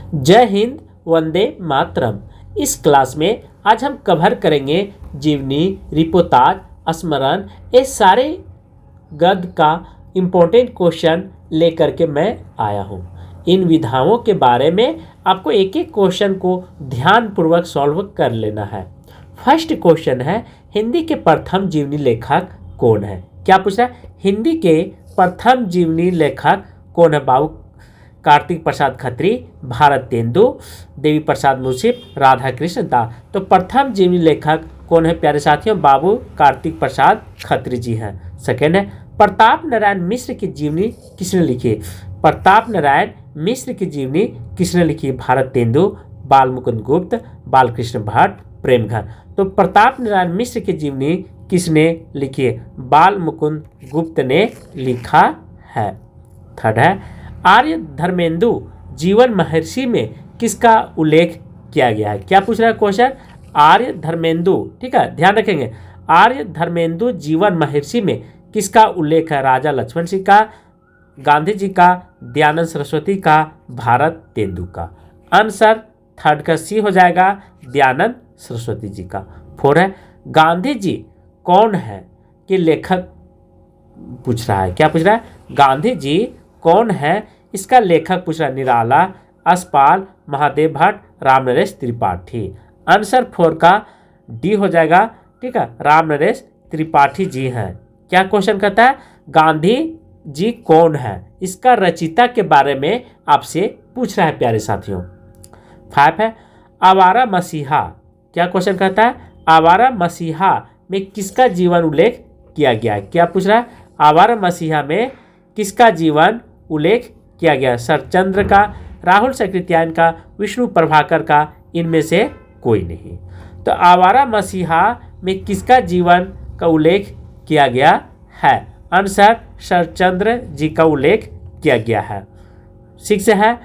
जय हिंद, वंदे मातरम। इस क्लास में आज हम कवर करेंगे जीवनी, रिपोर्ताज, स्मरण, ये सारे गद्य का इम्पोर्टेंट क्वेश्चन लेकर के मैं आया हूँ। इन विधाओं के बारे में आपको एक एक क्वेश्चन को ध्यानपूर्वक सॉल्व कर लेना है। फर्स्ट क्वेश्चन है, हिंदी के प्रथम जीवनी लेखक कौन है? क्या पूछ रहा है? हिंदी के प्रथम जीवनी लेखक कौन है? बाबू कार्तिक प्रसाद खत्री, भारत तेंदु, देवी प्रसाद मुंशी, राधा कृष्ण दास। तो प्रथम जीवनी लेखक कौन है प्यारे साथियों? बाबू कार्तिक प्रसाद खत्री जी हैं। सेकेंड है, प्रताप नारायण मिश्र की जीवनी किसने लिखी? प्रताप नारायण मिश्र की जीवनी किसने लिखी? भारत तेंदु, बाल मुकुंद गुप्त, बालकृष्ण भट्ट, प्रेमघर। तो प्रताप नारायण मिश्र की जीवनी किसने लिखी है? बाल मुकुंद गुप्त ने लिखा है। थर्ड है, आर्य धर्मेंदु जीवन महर्षि में किसका उल्लेख किया गया है? क्या पूछ रहा है क्वेश्चन? आर्य धर्मेंदु, ठीक है, ध्यान रखेंगे। आर्य धर्मेंदु जीवन महर्षि में किसका उल्लेख है? राजा लक्ष्मण सिंह का, गांधी जी का, दयानंद सरस्वती का, भारत तेंदु का। आंसर थर्ड का सी हो जाएगा, दयानंद सरस्वती जी का। फोर है, गांधी जी कौन है कि लेखक पूछ रहा है। क्या पूछ रहा है? गांधी जी कौन है इसका लेखक पूछ रहा है। निराला, यशपाल, महादेव भट्ट, रामनरेश त्रिपाठी। आंसर फोर का डी हो जाएगा, ठीक है, रामनरेश त्रिपाठी जी हैं। क्या क्वेश्चन कहता है? गांधी जी कौन है इसका रचयिता के बारे में आपसे पूछ रहा है प्यारे साथियों। फाइव है, आवारा मसीहा। क्या क्वेश्चन कहता है? आवारा मसीहा में किसका जीवन उल्लेख किया गया है? क्या पूछ रहा है? आवारा मसीहा में किसका जीवन उल्लेख किया गया? शरचंद्र का, राहुल सेक्रेटियान का, विष्णु प्रभाकर का, इनमें से कोई नहीं। तो आवारा मसीहा में किसका जीवन का उल्लेख किया गया है? आंसर शरचंद्र जी का उल्लेख किया गया है। सिक्स है,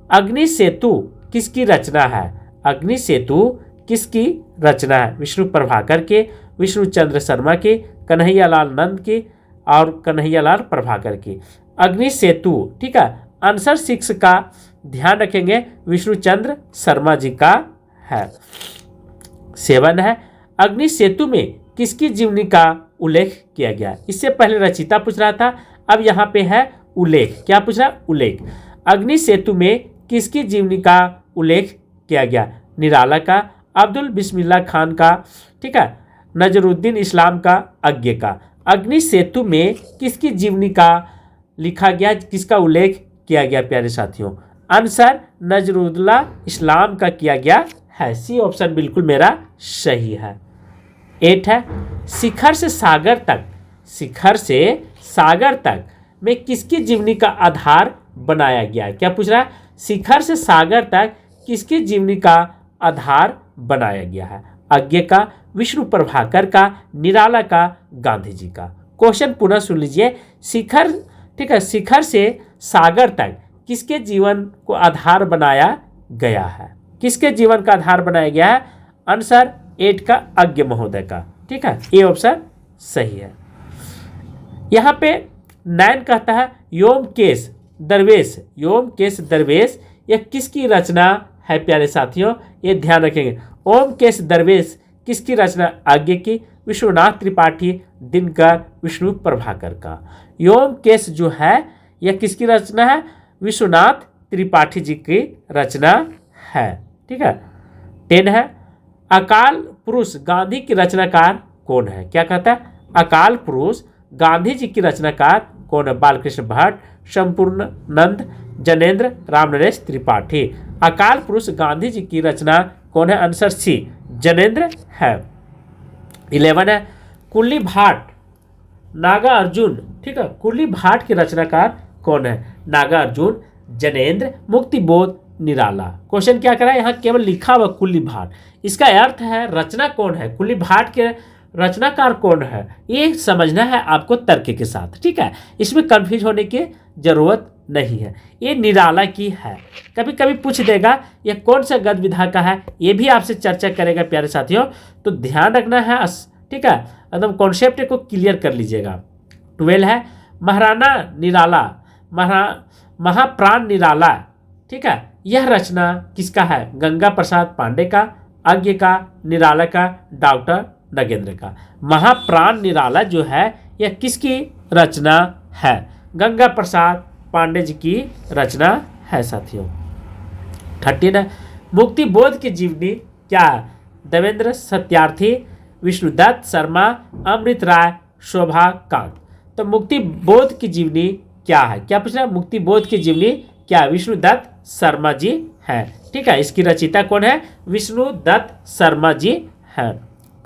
अग्नि सेतु किसकी रचना है? अग्नि सेतु किसकी रचना है? विष्णु प्रभाकर के, विष्णु चंद्र शर्मा के, कन्हैयालाल नंद के और कन्हैयालाल प्रभाकर की। अग्नि सेतु, ठीक है, आंसर सिक्स का ध्यान रखेंगे, विष्णु चंद्र शर्मा जी का है। सेवन है, अग्नि सेतु में किसकी जीवनी का उल्लेख किया गया? इससे पहले रचयिता पूछ रहा था, अब यहाँ पे है उल्लेख। क्या पूछ रहा है? उल्लेख। अग्नि सेतु में किसकी जीवनी का उल्लेख किया गया? निराला का, अब्दुल बिस्मिल्लाह खान का, ठीक है, नजरुद्दीन इस्लाम का, अज्ञे का। अग्नि सेतु में किसकी जीवनी का लिखा गया, किसका उल्लेख किया गया प्यारे साथियों? आंसर नजरुद्दीन इस्लाम का किया गया है। सी ऑप्शन बिल्कुल मेरा सही है। एट है, शिखर से सागर तक, शिखर से सागर तक में किसकी जीवनी का आधार बनाया गया है? क्या पूछ रहा है? शिखर से सागर तक किसकी जीवनी का आधार बनाया गया है? अज्ञे का, विष्णु प्रभाकर का, निराला का, गांधी जी का। क्वेश्चन पुनः सुन लीजिए। शिखर, ठीक है, शिखर से सागर तक किसके जीवन को आधार बनाया गया है? किसके जीवन का आधार बनाया गया है? आंसर एट का अज्ञे महोदय का, ठीक है, ये ऑप्शन सही है। यहाँ पे 9 कहता है, योमकेश दरवेश, योमकेश दरवेश यह किसकी रचना है प्यारे साथियों? ये ध्यान रखेंगे। ओमकेश दरवेश किसकी रचना? आज्ञे की, विश्वनाथ त्रिपाठी, दिनकर, विष्णु प्रभाकर का। योमकेश जो है यह किसकी रचना है? विश्वनाथ त्रिपाठी जी की रचना है, ठीक है। 10 है, अकाल पुरुष गांधी की रचनाकार कौन है? क्या कहता है? अकाल पुरुष गांधी जी की रचनाकार कौन है? बालकृष्ण भट्ट, संपूर्णानंद, जनेन्द्र, रामनरेश त्रिपाठी। अकाल पुरुष गांधी जी की रचना कौन है? आंसर सी, जनेन्द्र है। 11 है, कुल्ली भाट नागा अर्जुन, ठीक है, कुल्ली भाट के रचनाकार कौन है? नागा अर्जुन, जनेन्द्र, मुक्तिबोध, निराला। क्वेश्चन क्या करा है? यहाँ केवल लिखा हुआ कुल्ली भाट, इसका अर्थ है रचना कौन है, कुल्ली भाट के रचनाकार कौन है, ये समझना है आपको तर्क के साथ, ठीक है। इसमें कंफ्यूज होने की जरूरत नहीं है। ये निराला की है। कभी कभी पूछ देगा ये कौन सा गद्य विधा का है, ये भी आपसे चर्चा करेगा प्यारे साथियों, तो ध्यान रखना है, ठीक है, एकदम कॉन्सेप्ट को क्लियर कर लीजिएगा। 12 है, महाराणा निराला, महाप्राण निराला, ठीक है, यह रचना किसका है? गंगा प्रसाद पांडे का, अज्ञ का, निराला का, डॉक्टर नगेंद्र का। महाप्राण निराला जो है यह किसकी रचना है? गंगा प्रसाद पांडे जी की रचना है साथियों। 13 है, मुक्ति बोध की जीवनी क्या है? देवेंद्र सत्यार्थी, विष्णुदत्त शर्मा, अमृत राय, शोभा कांत। तो मुक्ति बोध की जीवनी क्या है? क्या पूछ रहा है? मुक्ति बोध की जीवनी क्या है? विष्णुदत्त शर्मा जी है। ठीक है, इसकी रचयिता कौन है? विष्णुदत्त शर्मा जी है।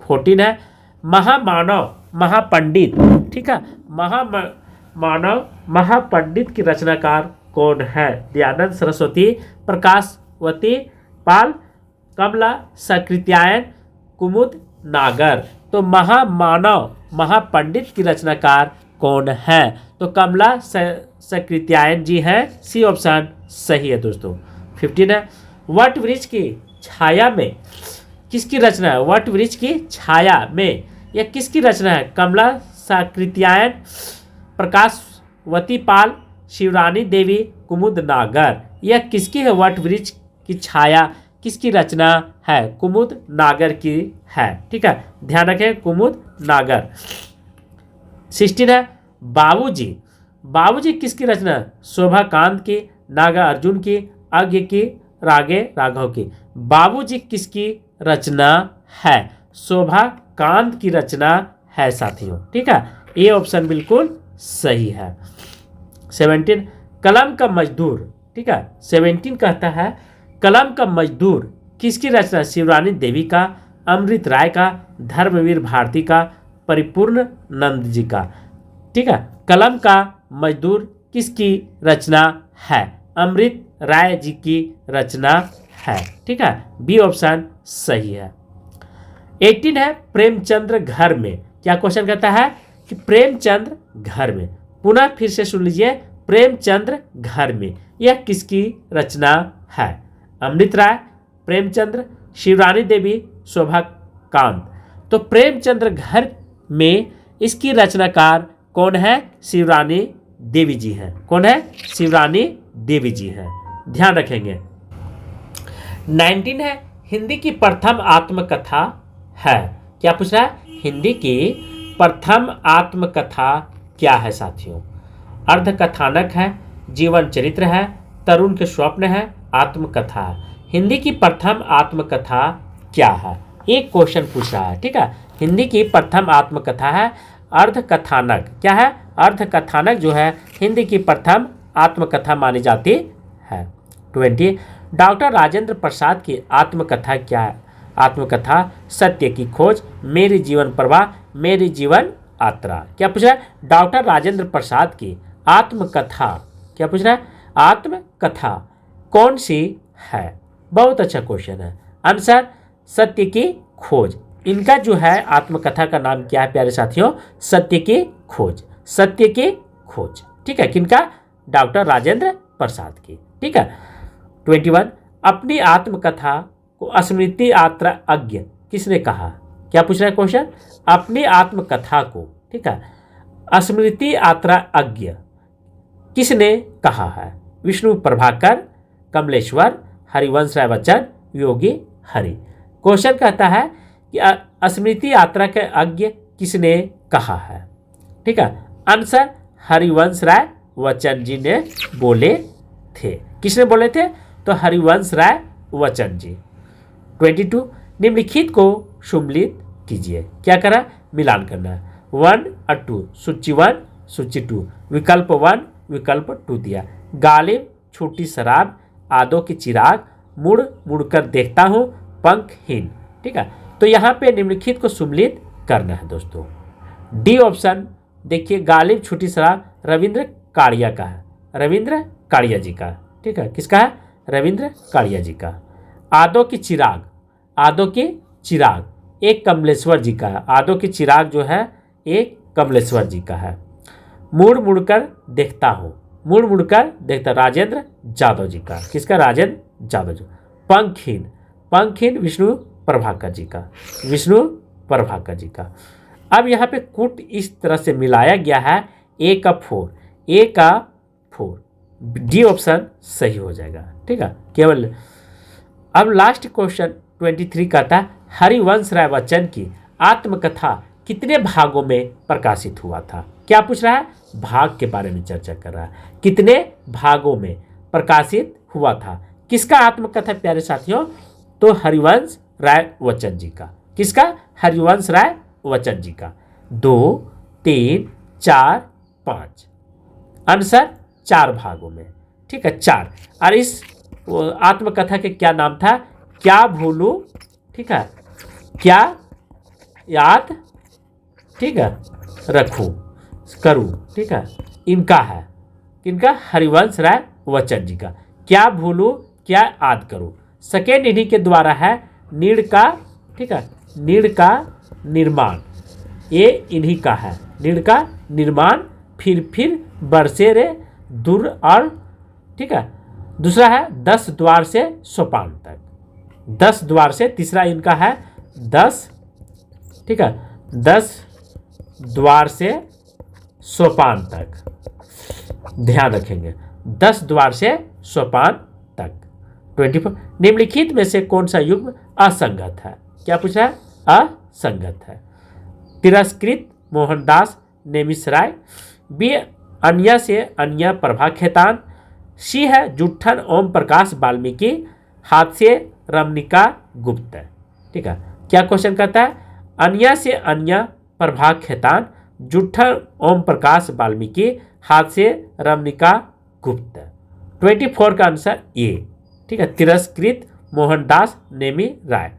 14 है, महामानव महापंडित। ठीक है, महामानव महापंडित की रचनाकार कौन है? दयानंद सरस्वती, प्रकाशवती पाल, कमला सकृत्यायन, कुमुद नागर। तो महामानव महापंडित की रचनाकार कौन है? तो कमला सकृत्यायन जी हैं। सी ऑप्शन सही है दोस्तों। 15 है, वट वृक्ष की छाया में किसकी रचना है? वट वृक्ष की छाया में यह किसकी रचना है? कमला सकृत्यायन, प्रकाशवती पाल, शिवरानी देवी, कुमुद नागर। यह किसकी है? वट वृक्ष की छाया किसकी रचना है? कुमुद नागर की है। ठीक है, ध्यान रखें, कुमुद नागर। 16 है, बाबूजी। बाबूजी किसकी रचना है? शोभा कांत की, नागा अर्जुन की, अज्ञ की, रागे राघव की। बाबूजी किसकी रचना है? शोभा कांत की रचना है साथियों। ठीक है, ये ऑप्शन बिल्कुल सही है। 17 कलम का मजदूर। ठीक है, 17 कहता है कलम का मजदूर किसकी रचना? शिवरानी देवी का, अमृत राय का, धर्मवीर भारती का, परिपूर्ण नंद जी का। ठीक है, कलम का मजदूर किसकी रचना है? अमृत राय जी की रचना है। ठीक है, बी ऑप्शन सही है। 18 है, प्रेमचंद्र घर में। क्या क्वेश्चन कहता है कि प्रेमचंद्र घर में, पुनः फिर से सुन लीजिए, प्रेमचंद्र घर में यह किसकी रचना है? अमृत राय, प्रेमचंद्र, शिवरानी देवी, शोभा कांत। तो प्रेमचंद्र घर में इसकी रचनाकार कौन है? शिवरानी देवी जी हैं। कौन है? शिवरानी देवी जी हैं। ध्यान रखेंगे। 19 है, हिंदी की प्रथम आत्मकथा है। क्या पूछ रहा है? हिंदी की प्रथम आत्मकथा क्या है साथियों? अर्धकथानक है, जीवन चरित्र है, तरुण के स्वप्न है, आत्मकथा है। हिंदी की प्रथम आत्मकथा क्या है? एक क्वेश्चन पूछ रहा है। ठीक है, हिंदी की प्रथम आत्मकथा है अर्धकथानक। क्या है? अर्धकथानक जो है हिंदी की प्रथम आत्मकथा मानी जाती है। 20 डॉक्टर राजेंद्र प्रसाद की आत्मकथा क्या है? आत्मकथा सत्य की खोज, मेरी जीवन प्रवाह, मेरी जीवन यात्रा। क्या पूछ रहा है? डॉक्टर राजेंद्र प्रसाद की आत्मकथा। क्या पूछ रहा है? आत्मकथा कौन सी है? बहुत अच्छा क्वेश्चन है। आंसर सत्य की खोज। इनका जो है आत्मकथा का नाम क्या है प्यारे साथियों? सत्य की खोज। सत्य की खोज। ठीक है, किनका? डॉक्टर राजेंद्र प्रसाद की। ठीक है। 21 अपनी आत्मकथा को स्मृति यात्रा अज्ञ किसने कहा? क्या पूछ रहा है क्वेश्चन? अपनी आत्मकथा को, ठीक है, स्मृति यात्रा अज्ञ किसने कहा है? विष्णु प्रभाकर, कमलेश्वर, हरिवंश राय बच्चन, योगी हरि। क्वेश्चन कहता है कि स्मृति यात्रा के अज्ञ किसने कहा है? ठीक है, आंसर हरिवंश राय बच्चन जी ने बोले थे। किसने बोले थे? तो हरिवंश राय बच्चन जी। 22 निम्नलिखित को सुम्मिलित कीजिए। क्या करा? मिलान करना है। 1 और 2, सूची 1 सूची 2, विकल्प 1 विकल्प 2 दिया। गालिब, छोटी शराब, आदो की चिराग, मुड़ मुड़कर देखता हूँ, पंखहीन। ठीक है, तो यहाँ पे निम्नलिखित को सुम्मिलित करना है दोस्तों। डी ऑप्शन देखिए, गालिब छोटी शराब रविंद्र काड़िया का है, रविंद्र काड़िया जी का। ठीक है, किसका है? रविंद्र काड़िया जी का। आदो की चिराग, आदो की चिराग एक कमलेश्वर जी का है। आदो की चिराग जो है एक कमलेश्वर जी का है। मुड़ मुड़कर देखता हूँ, मुड़ मुड़कर देखता, राजेंद्र जादव जी का। किसका? राजेंद्र जादव जी। पंखहीन, पंखहीन विष्णु प्रभाकर जी का, विष्णु प्रभाकर जी का। अब यहाँ पे कुट इस तरह से मिलाया गया है, ए का 4, ए का 4, डी ऑप्शन सही हो जाएगा। ठीक है, केवल। अब लास्ट क्वेश्चन 23 का था, हरिवंश राय बच्चन की आत्मकथा कितने भागों में प्रकाशित हुआ था? क्या पूछ रहा है? भाग के बारे में चर्चा कर रहा है। कितने भागों में प्रकाशित हुआ था? किसका आत्मकथा प्यारे साथियों? तो हरिवंश राय बच्चन जी का। किसका? हरिवंश राय बच्चन जी का। 2, 3, 4, 5 आंसर 4 भागों में। ठीक है, 4। और इस आत्मकथा के क्या नाम था? क्या भूलूं, ठीक है, क्या याद, ठीक है, रखूं, करूं। ठीक है, इनका है, इनका हरिवंश राय बच्चन जी का। क्या भूलूं, क्या याद करूं। सेकेंड इन्हीं के द्वारा है नीड़ का, ठीक है, नीड़ का निर्माण, ये इन्हीं का है, नीड़ का निर्माण। फिर बरसे रे दूर और, ठीक है, दूसरा है 10 द्वार से सोपान तक। 10 द्वार से, तीसरा इनका है 10, ठीक है, 10 द्वार से सोपान तक। ध्यान रखेंगे, 10 द्वार से सोपान तक। 24 निम्नलिखित में से कौन सा युग्म असंगत है? क्या पूछा है? असंगत है। तिरस्कृत मोहनदास नेमिष राय। बी अन्य से अन्य प्रभा खेतान। सी है जुट्ठन ओम प्रकाश वाल्मीकि। हाथ से रमणिका गुप्त। ठीक है, क्या क्वेश्चन कहता है? अन्य से अन्य प्रभा खेतान, जुट्ठन ओम प्रकाश वाल्मीकि, हाथ से रमणिका गुप्त। 24 का आंसर ए। ठीक है, तिरस्कृत मोहनदास नेमी राय।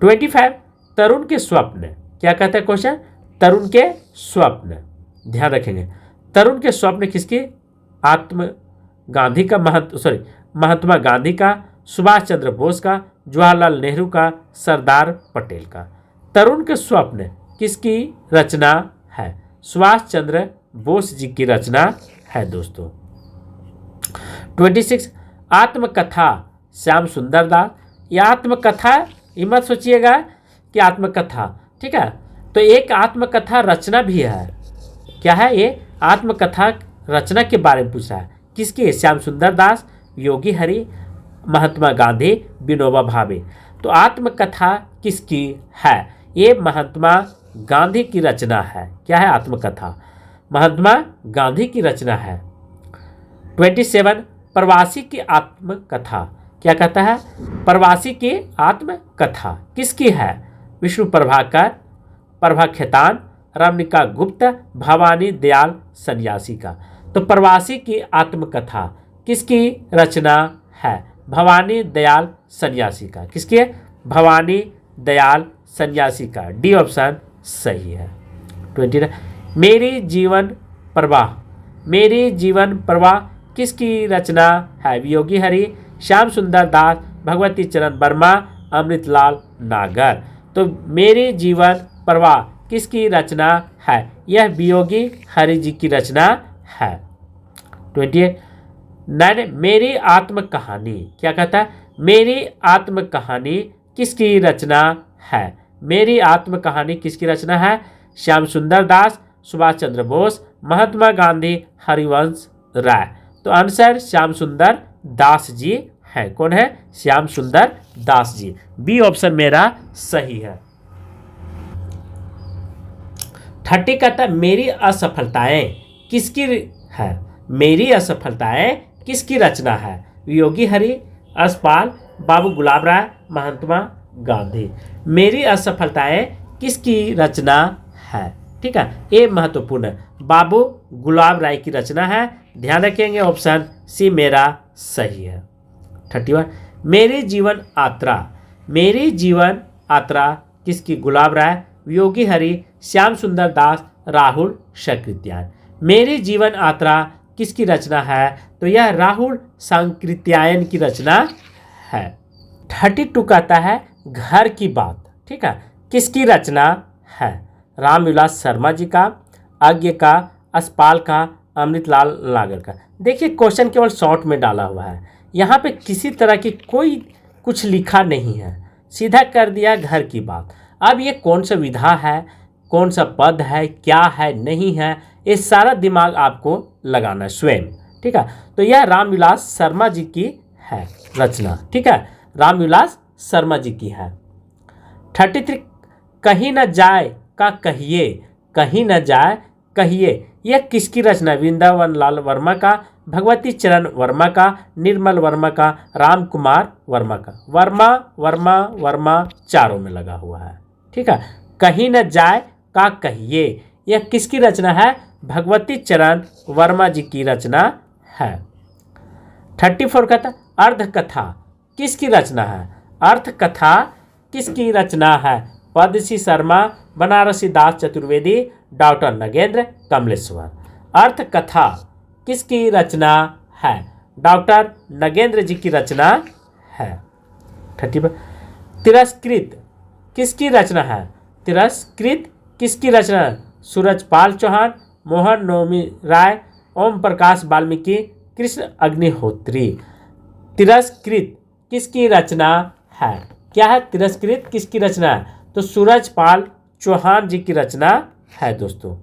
25 तरुण के स्वप्न। क्या कहता है क्वेश्चन? तरुण के स्वप्न। ध्यान रखेंगे, तरुण के स्वप्न किसकी? गांधी का, महात्मा गांधी का, सुभाष चंद्र बोस का, जवाहरलाल नेहरू का, सरदार पटेल का। तरुण के स्वप्न किसकी रचना है? सुभाष चंद्र बोस जी की रचना है दोस्तों। 26 आत्मकथा श्याम सुंदर दास। यह आत्मकथा, ये मत सोचिएगा कि आत्मकथा, ठीक है, तो एक आत्मकथा रचना भी है। क्या है ये? आत्मकथा रचना के बारे में पूछा है। किसकी? श्याम सुंदर दास, योगी हरि, महात्मा गांधी, विनोबा भावे। तो आत्मकथा किसकी है? ये महात्मा गांधी की रचना है। क्या है? आत्मकथा महात्मा गांधी की रचना है। 27 प्रवासी की आत्मकथा। क्या कहता है? प्रवासी की आत्मकथा किसकी है? विष्णु प्रभाकर, प्रभा खेतान, रमणिका गुप्त, भवानी दयाल सन्यासी का। तो प्रवासी की आत्मकथा किसकी रचना है? भवानी दयाल सन्यासी का। किसकी है? भवानी दयाल सन्यासी का। डी ऑप्शन सही है। 29 मेरी जीवन प्रवाह। मेरी जीवन प्रवाह किसकी रचना है? योगी हरि, श्याम सुंदर दास, भगवती चरण वर्मा, अमृतलाल नागर। तो मेरी जीवन प्रवाह किसकी रचना है? यह वियोगी हरि जी की रचना है। 28 मेरी आत्म कहानी। क्या कहता है? मेरी आत्म कहानी किसकी रचना है? मेरी आत्म कहानी किसकी रचना है? श्याम सुंदर दास, सुभाष चंद्र बोस, महात्मा गांधी, हरिवंश राय। तो आंसर श्याम सुंदर दास जी है। कौन है? श्याम सुंदर दास जी। बी ऑप्शन मेरा सही है। 30 कहता है मेरी असफलताएं किसकी है? मेरी असफलताएं किसकी रचना है? योगी हरि, यशपाल, बाबू गुलाब राय, महात्मा गांधी। मेरी असफलताएं किसकी रचना है? ठीक है, ये महत्वपूर्ण है। बाबू गुलाब राय की रचना है। ध्यान रखेंगे, ऑप्शन सी मेरा सही है। 31 मेरी जीवन यात्रा। मेरी जीवन यात्रा किसकी? गुलाब राय, योगी हरि, श्याम सुंदर दास, राहुल शंकृत्यायन। मेरी जीवन यात्रा किसकी रचना है? तो यह राहुल शंकृत्यायन की रचना है। 32 कहता है घर की बात। ठीक है, किसकी रचना है? रामविलास शर्मा जी का, आज्ञ का, यशपाल का, अमृतलाल नागर का। देखिए क्वेश्चन केवल शॉर्ट में डाला हुआ है, यहाँ पे किसी तरह की कोई कुछ लिखा नहीं है, सीधा कर दिया घर की बात। अब ये कौन सा विधा है, कौन सा पद है, क्या है, नहीं है, ये सारा दिमाग आपको लगाना है स्वयं। ठीक है। तो यह रामविलास शर्मा जी की है रचना, ठीक है, रामविलास शर्मा जी की है। 33 कहीं न जाए का कहिए, कहीं न जाए कहिए, यह किसकी रचना? वृंदावन लाल वर्मा का, भगवती चरण वर्मा का, निर्मल वर्मा का, राम कुमार वर्मा का। वर्मा वर्मा वर्मा चारों में लगा हुआ है, ठीक है। कहीं न जाए का कहिए, यह किसकी रचना है? भगवती चरण वर्मा जी की रचना है। 34 कहता अर्धकथा किसकी रचना है? अर्थकथा किसकी रचना है? पद्मश्री शर्मा, बनारसी दास चतुर्वेदी, डॉक्टर नगेंद्र कमलेश्वर। अर्थकथा किसकी रचना है? डॉक्टर नगेंद्र जी की रचना है। 35 तिरस्कृत किसकी रचना है? तिरस्कृत किसकी रचना है? सूरजपाल चौहान, मोहन नवमी राय, ओम प्रकाश वाल्मीकि, कृष्ण अग्निहोत्री। तिरस्कृत किसकी रचना है? क्या है तिरस्कृत किसकी रचना है? तो सूरजपाल चौहान जी की रचना है दोस्तों।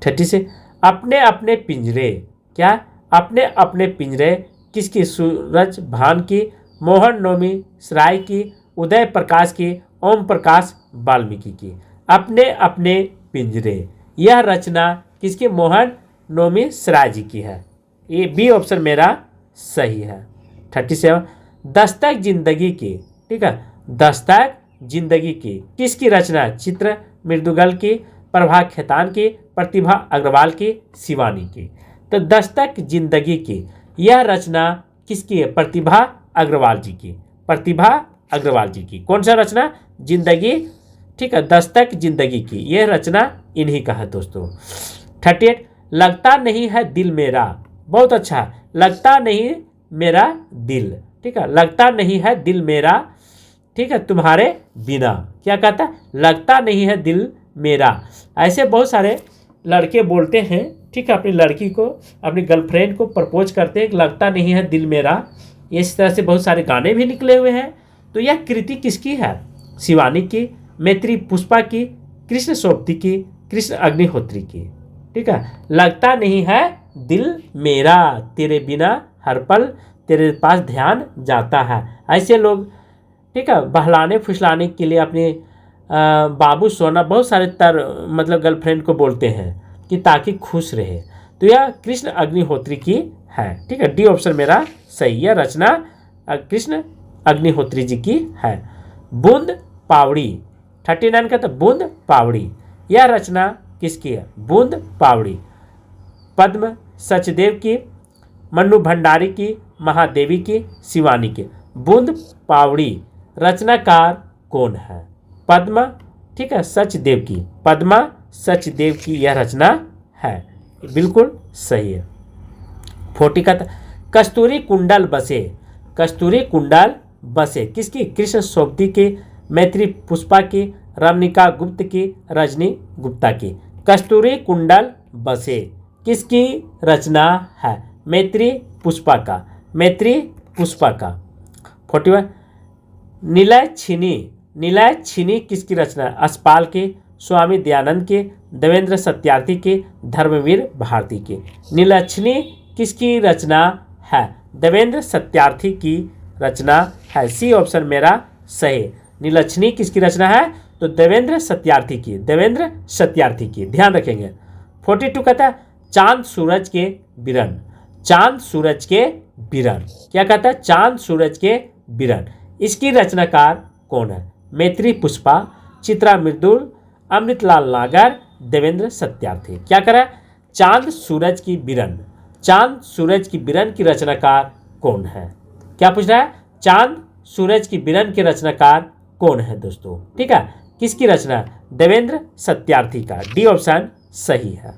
36 अपने अपने पिंजरे, क्या अपने अपने पिंजरे किसकी? सूरज भान की, मोहन नवमी राय की, उदय प्रकाश की, ओम प्रकाश वाल्मीकि की। अपने अपने पिंजरे, यह रचना किसकी? मोहन नवमी राय जी की है। ये बी ऑप्शन मेरा सही है। 37 दस्तक जिंदगी की, ठीक है, दस्तक जिंदगी की किसकी रचना है? चित्र मृदुगल की, प्रभा खेतान की, प्रतिभा अग्रवाल की, शिवानी की। तो दस्तक जिंदगी की यह रचना किसकी है? प्रतिभा अग्रवाल जी की, प्रतिभा अग्रवाल जी की। कौन सा रचना? जिंदगी, ठीक है, दस्तक जिंदगी की यह रचना इन्हीं का है दोस्तों। 38 लगता नहीं है दिल मेरा, बहुत अच्छा है, लगता नहीं मेरा दिल, ठीक है, लगता नहीं है दिल मेरा, ठीक है, तुम्हारे बिना। क्या कहता है? लगता नहीं है दिल मेरा। ऐसे बहुत सारे लड़के बोलते हैं, ठीक है, अपनी लड़की को, अपनी गर्लफ्रेंड को प्रपोज करते हैं कि लगता नहीं है दिल मेरा। इस तरह से बहुत सारे गाने भी निकले हुए हैं। तो यह कृति किसकी है? शिवानी की, मैत्री पुष्पा की, कृष्ण सोबती की, कृष्ण अग्निहोत्री की, ठीक है। लगता नहीं है दिल मेरा, तेरे बिना हर पल तेरे पास ध्यान जाता है। ऐसे लोग, ठीक है, बहलाने फुसलाने के लिए अपने बाबू सोना बहुत सारे मतलब गर्लफ्रेंड को बोलते हैं कि ताकि खुश रहे। तो यह कृष्ण अग्निहोत्री की है, ठीक है, डी ऑप्शन मेरा सही है। रचना कृष्ण अग्निहोत्री जी की है। बूंद पावड़ी 39 का, तो बूंद पावड़ी यह रचना किसकी है? बूंद पावड़ी पद्म सचदेव की, मन्नू भंडारी की, महादेवी की, शिवानी की। बूंद पावड़ी रचनाकार कौन है? पद्मा, ठीक है, सचदेव की, पद्मा सचदेव की यह रचना है, बिल्कुल सही है। 40 का कस्तूरी कुंडल बसे, कस्तूरी कुंडल बसे किसकी? कृष्ण सोबती की, मैत्री पुष्पा की, रमनिका गुप्त की, रजनी गुप्ता की। कस्तूरी कुंडल बसे किसकी रचना है? मैत्री पुष्पा का, मैत्री पुष्पा का। 41 निलय छिनी, निलय छिनी किसकी रचना है? अस्पाल की, स्वामी दयानंद की, देवेंद्र सत्यार्थी की, धर्मवीर भारती की। निलय छिनी किसकी रचना है? देवेंद्र सत्यार्थी की रचना है। सी ऑप्शन मेरा सही। नीलछनी किसकी रचना है? तो देवेंद्र सत्यार्थी की, देवेंद्र सत्यार्थी की, ध्यान रखेंगे। 42 कहता है चांद सूरज के बिरन, चांद सूरज के बिरन, क्या कहता है? चांद सूरज के बिरन, इसकी रचनाकार कौन है? मैत्री पुष्पा, चित्रा मृदुल, अमृतलाल नागर, देवेंद्र सत्यार्थी। क्या करा? चांद सूरज की बिरन, चांद सूरज की बिरन की रचनाकार कौन है? क्या पूछ रहा है? चांद सूरज की बिरन के रचनाकार कौन है दोस्तों? ठीक है, किसकी रचना? देवेंद्र सत्यार्थी का, डी ऑप्शन सही है।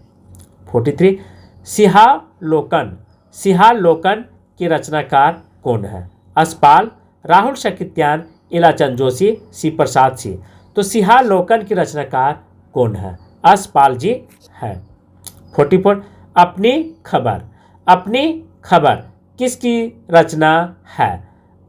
43 सिहालोकन, सिहालोकन के रचनाकार कौन है? अस्पाल, राहुल शक्तियान, इलाचंद जोशी, सी प्रसाद सिंह। तो सिहालोकन की रचनाकार कौन है? अस्पाल जी है। 44 अपनी खबर, अपनी खबर किसकी रचना है?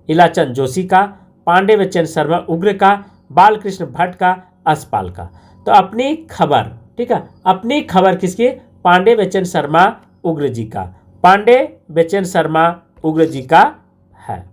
इलाचंद जोशी का, पांडे बच्चन शर्मा उग्र का, बालकृष्ण भट्ट का, अस्पाल का। तो अपनी खबर, ठीक है, अपनी खबर किसकी? पांडे बच्चन शर्मा उग्र जी का। पांडे बेचन शर्मा उग्र जी का है।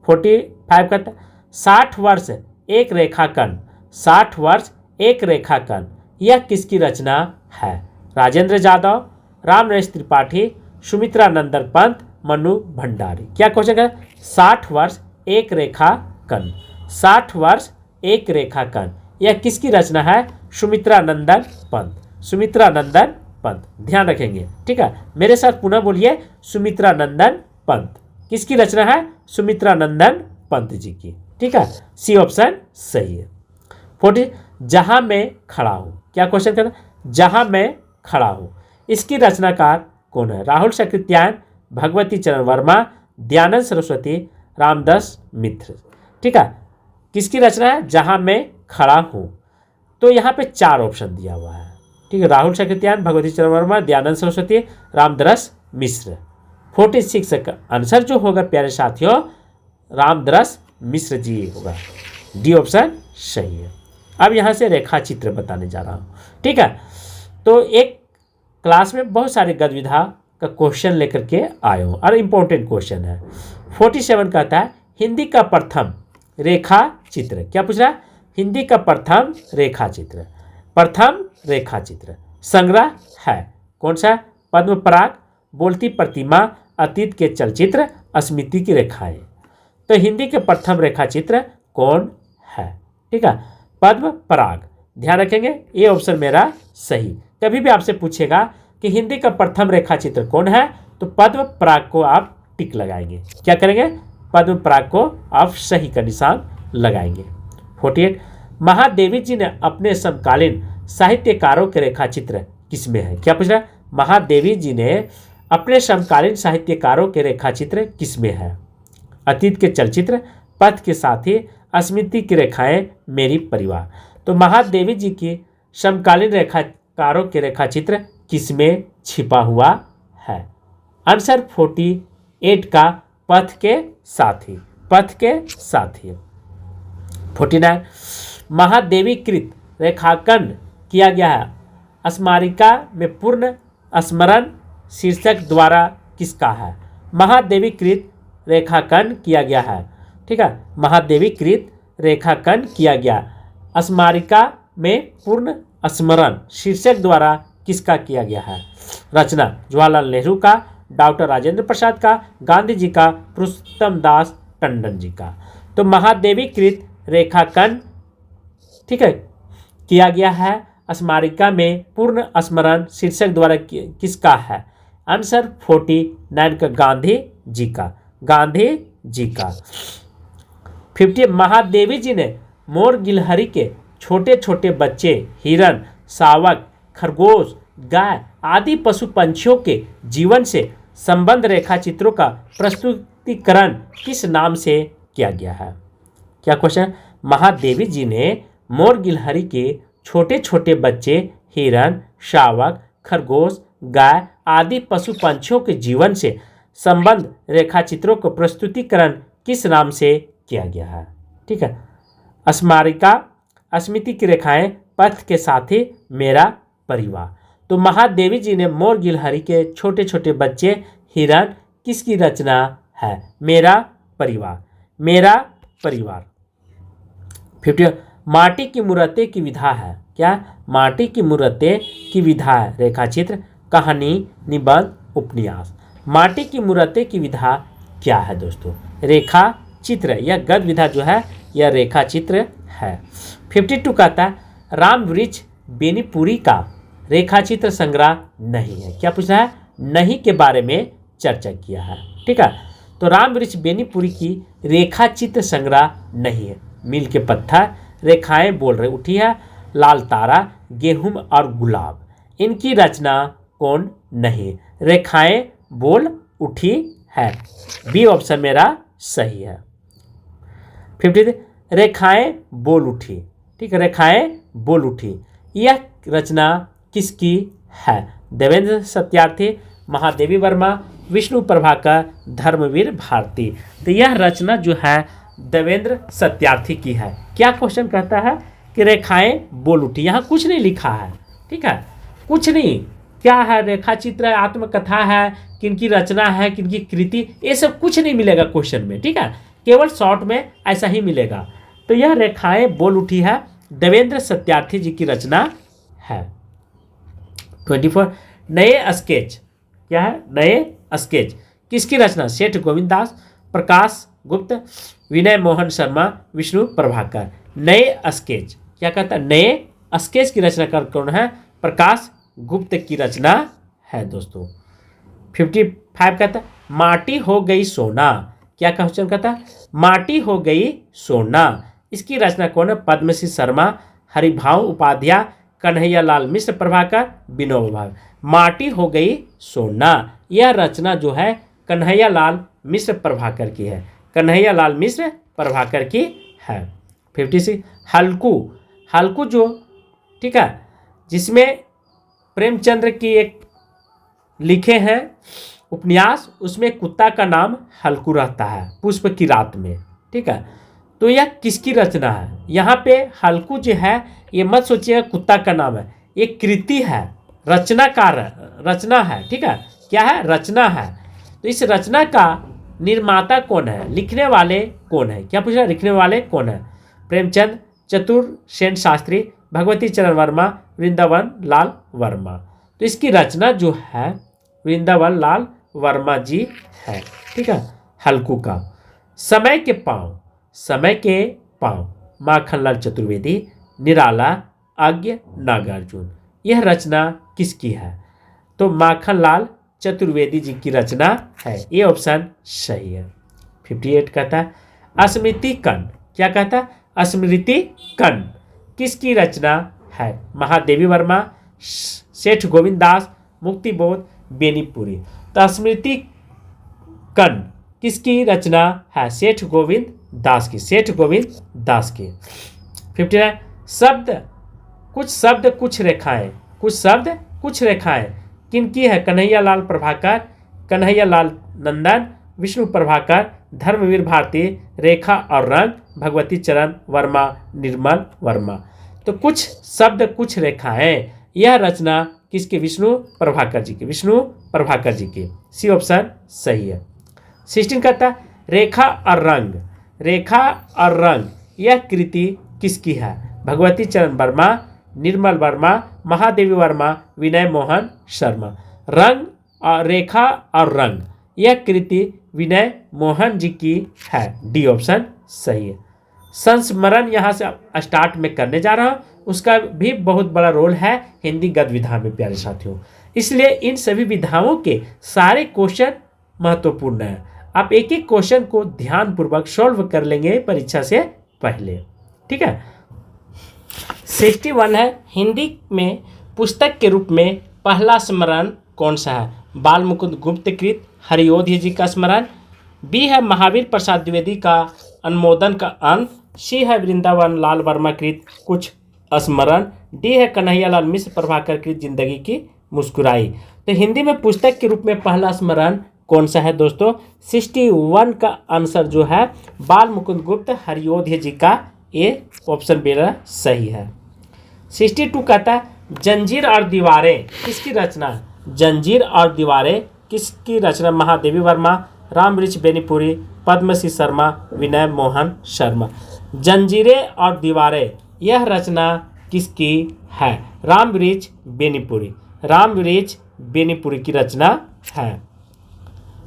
45 कहता है 60 वर्ष एक रेखाखंड, 60 वर्ष एक रेखाखंड, यह किसकी रचना है? राजेंद्र जादव, राम नरेश त्रिपाठी, सुमित्रा नंदन पंत, मनु भंडारी। क्या क्वेश्चन है? 60 वर्ष एक रेखाखंड, 60 वर्ष एक रेखाखंड, यह किसकी रचना है? सुमित्रा नंदन पंत, सुमित्रा नंदन पंत, ध्यान रखेंगे। ठीक है, मेरे साथ पुनः बोलिए, सुमित्रा नंदन पंत किसकी रचना है? सुमित्रा नंदन पंत जी की। ठीक है, सी ऑप्शन सही है। 40 जहां मैं खड़ा हूं, क्या क्वेश्चन करना? जहां मैं खड़ा हूं, इसकी रचनाकार कौन है? राहुल सकृत्यायन, भगवती चरण वर्मा, दयानंद सरस्वती, रामदास मित्र। ठीक है, किसकी रचना है? जहां मैं खड़ा हूं। तो यहाँ पे 4 ऑप्शन दिया हुआ है। ठीक है, राहुल सकृत्यायन, भगवती चरण वर्मा, दयानंद सरस्वती, रामदास मिश्र। 46 का आंसर जो होगा प्यारे साथियों, रामदास मिश्र जी होगा। डी ऑप्शन सही है। अब यहाँ से रेखा चित्र बताने जा रहा हूँ। ठीक है, तो एक क्लास में बहुत सारे गद्य विधा का क्वेश्चन लेकर के आए हूँ और इम्पोर्टेंट क्वेश्चन है। 47 कहता है हिंदी का प्रथम रेखा चित्र, क्या पूछ रहा है? हिंदी का प्रथम रेखा चित्र, प्रथम रेखा चित्र संग्रह है कौन सा? पद्म पराग, बोलती प्रतिमा, अतीत के चलचित्र, स्मृति की रेखाएं। तो हिंदी के प्रथम रेखा चित्र कौन है? ठीक है, पद्म पराग, ध्यान रखेंगे ये ऑप्शन मेरा सही। कभी भी आपसे पूछेगा कि हिंदी का प्रथम रेखा चित्र कौन है, तो पद्म पराग को आप टिक लगाएंगे। क्या करेंगे? पद्म पराग को आप सही का निशान लगाएंगे। 48 महादेवी जी ने अपने समकालीन साहित्यकारों के रेखा चित्र किसमें है? क्या पूछ रहा है? महादेवी जी ने अपने समकालीन साहित्यकारों के रेखा चित्र किसमें है? अतीत के चलचित्र, पथ के साथी, स्मृति की रेखाएं, मेरी परिवार। तो महादेवी जी की समकालीन रेखाकारों के रेखा चित्र किसमें छिपा हुआ है? आंसर 48 का पथ के साथी, पथ के साथी। 49 महादेवी कृत रेखांकन किया गया है स्मारिका में पूर्ण स्मरण शीर्षक द्वारा किसका है? महादेवी कृत रेखांकन किया गया है। ठीक है, महादेवी कृत रेखांकन किया गया स्मारिका में पूर्ण स्मरण शीर्षक द्वारा किसका किया गया है? रचना जवाहरलाल नेहरू का, डॉक्टर राजेंद्र प्रसाद का, गांधी जी का, पुरुषोत्तम दास टंडन जी का। तो महादेवी कृत रेखांकन, ठीक है, किया गया है स्मारिका में पूर्ण स्मरण शीर्षक द्वारा किसका है? आंसर 49 का गांधी जी का, गांधी जी का। 50 महादेवी जी ने मोर गिलहरी के छोटे छोटे बच्चे, हिरन, शावक, खरगोश, गाय आदि पशु पंछियों के जीवन से संबंध रेखा चित्रों का प्रस्तुतिकरण किस नाम से किया गया है? क्या क्वेश्चन? महादेवी जी ने मोर गिलहरी के छोटे छोटे बच्चे, हिरन, शावक, खरगोश, गाय आदि पशु पंछियों के जीवन से संबंध रेखा चित्रों को प्रस्तुतिकरण किस नाम से किया गया है? ठीक है, स्मारिका, स्मृति की रेखाएं, पथ के साथी, मेरा परिवार। तो महादेवी जी ने मोर गिलहरी के छोटे छोटे बच्चे, हिरन किसकी रचना है? मेरा परिवार, मेरा परिवार। 50 माटी की मूर्तें की विधा है, क्या? माटी की मूर्तें की विधा है रेखा चित्र, कहानी, निबंध, उपन्यास। माटी की मूर्तें की विधा क्या है दोस्तों? रेखा चित्र। यह गद्य विधा जो है यह रेखा चित्र है। 52 कहता है राम वृक्ष बेनीपुरी का रेखा चित्र संग्रह नहीं है। क्या पूछ रहा है? नहीं के बारे में चर्चा किया है। ठीक है, तो राम वृक्ष बेनीपुरी की रेखा चित्र संग्रह नहीं है। मील के पत्थर, रेखाएं बोल रहे उठी है, लाल तारा, गेहूं और गुलाब, इनकी रचना कौन नहीं? रेखाएं बोल उठी है। बी ऑप्शन मेरा सही है। 50 रेखाएं बोल उठी। ठीक है, रेखाएं बोल उठी, यह रचना किसकी है? देवेंद्र सत्यार्थी, महादेवी वर्मा, विष्णु प्रभाकर, धर्मवीर भारती। तो यह रचना जो है देवेंद्र सत्यार्थी की है। क्या क्वेश्चन कहता है कि रेखाएं बोल उठी, यहाँ कुछ नहीं लिखा है। ठीक है, कुछ नहीं, क्या है, रेखा चित्र है, आत्मकथा है, किनकी रचना है, किनकी कृति, ये सब कुछ नहीं मिलेगा क्वेश्चन में, ठीक है, केवल शॉर्ट में ऐसा ही मिलेगा। तो यह रेखाएं बोल उठी है देवेंद्र सत्यार्थी जी की रचना है। 24 नए स्केच, क्या है, नए स्केच किसकी रचना, सेठ गोविंद दास, प्रकाश गुप्त, विनय मोहन शर्मा, विष्णु प्रभाकर। नए स्केच क्या कहता है, नए स्केच की रचनाकार कौन है, प्रकाश गुप्त की रचना है दोस्तों। 55 कहता है माटी हो गई सोना, क्या क्वेश्चन कहता है, माटी हो गई सोना, इसकी रचना कौन है, पद्मश्री शर्मा, हरिभाव उपाध्याय, कन्हैया लाल मिश्र प्रभाकर, विनोबा भावे। माटी हो गई सोना, यह रचना जो है कन्हैया लाल मिश्र प्रभाकर की है, कन्हैया लाल मिश्र प्रभाकर की है। 56 हल्कू, हल्कू जो, ठीक है, जिसमें प्रेमचंद्र की एक लिखे हैं उपन्यास, उसमें कुत्ता का नाम हल्कू रहता है पुष्प की रात में, ठीक है। तो यह किसकी रचना है, यहाँ पे हल्कू जो है ये मत सोचिएगा कुत्ता का नाम है, ये कृति है, रचनाकार रचना है, ठीक है, क्या है, रचना है। तो इस रचना का निर्माता कौन है, लिखने वाले कौन है, क्या पूछ रहा है, लिखने वाले कौन है, प्रेमचंद, चतुर्सेन शास्त्री, भगवती चरण वर्मा, वृंदावन लाल वर्मा। तो इसकी रचना जो है वृंदावन लाल वर्मा जी है, ठीक है। हल्कू का समय के पाँव, समय के पाँव, माखनलाल चतुर्वेदी, निराला, आज्ञ, नागार्जुन, यह रचना किसकी है, तो माखनलाल चतुर्वेदी जी की रचना है, ये ऑप्शन सही है। 58 कहता है स्मृति कण, क्या कहता है, स्मृति कण किसकी रचना है, महादेवी वर्मा, सेठ गोविंद दास, मुक्तिबोध, बेनीपुरी। तो स्मृति कण किसकी रचना है, सेठ गोविंद दास की, सेठ गोविंद दास की। 59 शब्द कुछ रेखाएं, कुछ शब्द कुछ रेखाएं किनकी है, कन्हैया लाल प्रभाकर, कन्हैया लाल नंदन, विष्णु प्रभाकर, धर्मवीर भारती, रेखा और रंग, भगवती चरण वर्मा, निर्मल वर्मा। तो कुछ शब्द कुछ रेखाएं, यह रचना किसकी, विष्णु प्रभाकर जी की, विष्णु प्रभाकर जी की, सी ऑप्शन सही है। 16 कहता है रेखा और रंग, रेखा और रंग यह कृति किसकी है, भगवती चरण वर्मा, निर्मल वर्मा, महादेवी वर्मा, विनय मोहन शर्मा। रंग और रेखा और रंग यह कृति विनय मोहन जी की है, डी ऑप्शन सही है। संस्मरण यहाँ से स्टार्ट में करने जा रहा हूँ, उसका भी बहुत बड़ा रोल है हिंदी गद्य विधा में प्यारे साथियों, इसलिए इन सभी विधाओं के सारे क्वेश्चन महत्वपूर्ण हैं। आप एक एक क्वेश्चन को ध्यानपूर्वक सॉल्व कर लेंगे परीक्षा से पहले, ठीक है। 61 है हिंदी में पुस्तक के रूप में पहला स्मरण कौन सा है, बाल मुकुंद गुप्त कृत हरिओधी जी का स्मरण, बी है महावीर प्रसाद द्विवेदी का अनुमोदन का अंक, सी है वृंदावन लाल वर्मा कृत कुछ स्मरण, डी है कन्हैया लाल मिश्र प्रभाकर कृत जिंदगी की मुस्कुराई। तो हिंदी में पुस्तक के रूप में पहला स्मरण कौन सा है दोस्तों, 61 का आंसर जो है बाल मुकुंद गुप्त हरिओधी जी का, ये ऑप्शन मेरा सही है। 62 कहता है जंजीर और दीवारें किसकी रचना, जंजीर और दीवारें किसकी रचना, महादेवी वर्मा, रामवृक्ष बेनीपुरी, पद्मश्री शर्मा, विनय मोहन शर्मा। जंजीरें और दीवारें यह रचना किसकी है, रामवृक्ष बेनीपुरी, रामवृक्ष बेनीपुरी की रचना है।